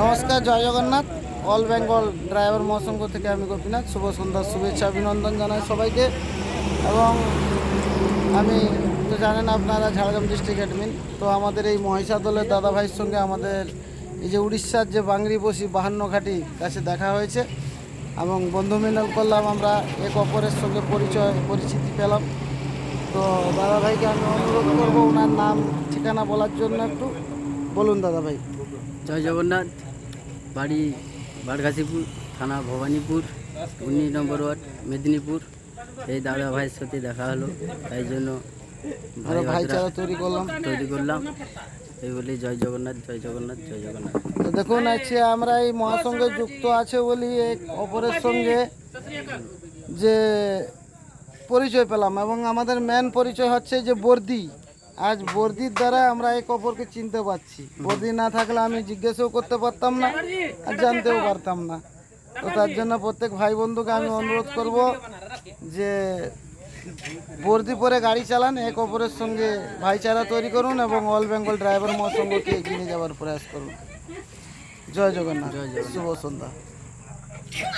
নমস্কার, জয় Jagannath. All Bengal driver মহাসংঘ থেকে আমি গোপীনাথ শুভ সন্ধ্যার শুভেচ্ছা অভিনন্দন জানাই সবাইকে। এবং আমি তো জানেন আপনারা ঝাড়গ্রাম ডিস্ট্রিক্ট অ্যাডমিন, তো আমাদের এই মহিষাদলের দাদা ভাইয়ের সঙ্গে আমাদের এই যে উড়িষ্যার যে বাংরিবসি 52 ঘাটি কাছে দেখা হয়েছে এবং বন্ধু মিলন করলাম। আমরা এক অপরের সঙ্গে পরিচিতি পেলাম। তো দাদা ভাইকে আমি অনুরোধ করবো ওনার নাম ঠিকানা বলার জন্য। একটু বলুন দাদা ভাই। জয় জগন্নাথ। বাড়ি বারগাছিপুর, থানা ভবানীপুর, 19 নম্বর ওয়ার্ড, মেদিনীপুর। এই দাদা ভাইয়ের সাথে দেখা হলো, তাই জন্য আমরা ভাইচারা তৈরি করলাম। এই বলি জয় জগন্নাথ, জয় জগন্নাথ, জয় জগন্নাথ। তো দেখুন, আছে আমরা এই মহাসংঘে যুক্ত আছে বলি এক অপরের সঙ্গে যে পরিচয় পেলাম, এবং আমাদের মেন পরিচয় হচ্ছে যে বর্দি। আজ বর্দির দ্বারা আমরা এক অপরকে চিনতে পারছি। বর্দি না থাকলে আমি জিজ্ঞেসও করতে পারতাম না আর জানতেও পারতাম না। তো তার জন্য প্রত্যেক ভাই বন্ধুকে আমি অনুরোধ করব যে বর্দি পরে গাড়ি চালান, এক অপরের সঙ্গে ভাইচারা তৈরি করুন এবং অল বেঙ্গল ড্রাইভার মহাসংঘকে এগিয়ে নিয়ে যাওয়ার প্রয়াস করুন। জয় জগন্নাথ, শুভ সন্ধ্যা।